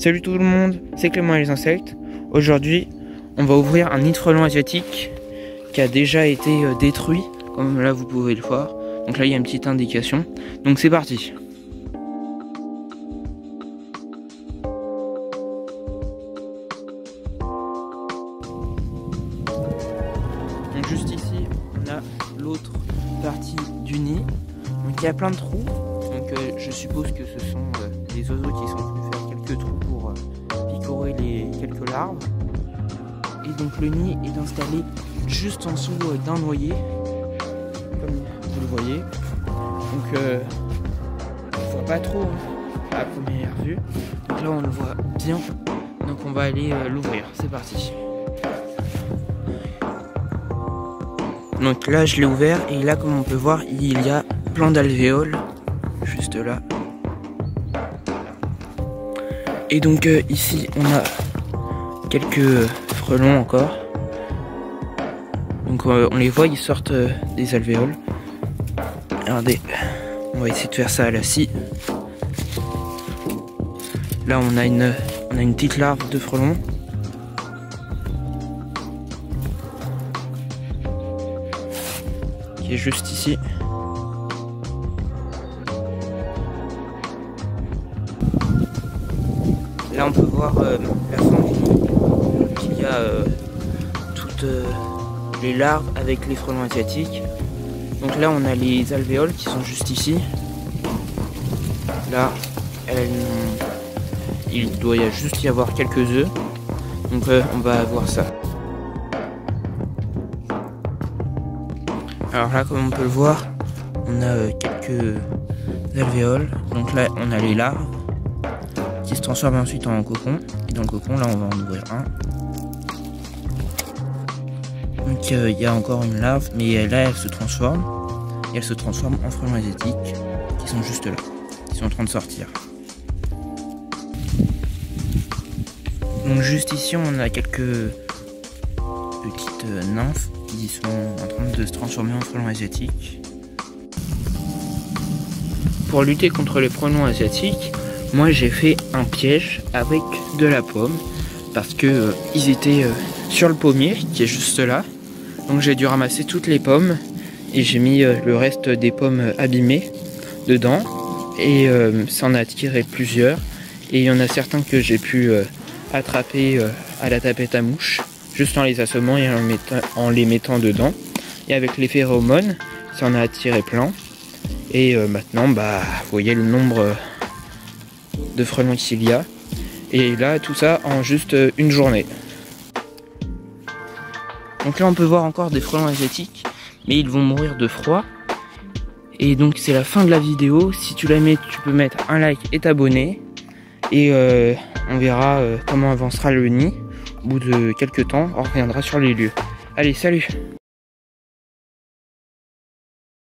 Salut tout le monde, c'est Clément et les insectes. Aujourd'hui, on va ouvrir un nid de frelons asiatique qui a déjà été détruit, comme là vous pouvez le voir. Donc là il y a une petite indication. Donc c'est parti. Donc juste ici, on a l'autre partie du nid. Donc il y a plein de trous. Donc je suppose que ce sont des oiseaux qui sont venus faire quelques trous pour picorer les quelques larves. Et donc le nid est installé juste en dessous d'un noyer, comme vous le voyez. Donc on voit pas trop à la première vue. Donc là on le voit bien. Donc on va aller l'ouvrir. C'est parti. Donc là je l'ai ouvert et là comme on peut voir il y a plein d'alvéoles juste là. Et donc ici on a quelques frelons encore. Donc on les voit, ils sortent des alvéoles. Regardez, on va essayer de faire ça à la scie. Là on a une petite larve de frelon. Qui est juste ici. Là on peut voir la fin du nid, qu'il y a toutes les larves avec les frelons asiatiques. Donc là on a les alvéoles qui sont juste ici. Là il doit juste y avoir quelques œufs. Donc on va voir ça. Alors là comme on peut le voir, on a quelques alvéoles. Donc là on a les larves qui se transforme ensuite en cocon. Et dans le cocon, là, on va en ouvrir un. Donc, il y a encore une larve, mais là, elle se transforme. Et elle se transforme en frelons asiatiques qui sont juste là, qui sont en train de sortir. Donc, juste ici, on a quelques petites nymphes qui sont en train de se transformer en frelons asiatiques. Pour lutter contre les frelons asiatiques, moi j'ai fait un piège avec de la pomme parce que ils étaient sur le pommier qui est juste là. Donc j'ai dû ramasser toutes les pommes et j'ai mis le reste des pommes abîmées dedans et ça en a attiré plusieurs. Et il y en a certains que j'ai pu attraper à la tapette à mouche juste en les assommant et en les mettant dedans. Et avec les phéromones, ça en a attiré plein. Et maintenant, bah, vous voyez le nombre de frelons qu'il y a, et là tout ça en juste une journée. Donc là on peut voir encore des frelons asiatiques, mais ils vont mourir de froid. Et donc c'est la fin de la vidéo. Si tu l'as aimé, tu peux mettre un like et t'abonner, et on verra comment avancera le nid. Au bout de quelques temps on reviendra sur les lieux. Allez, salut!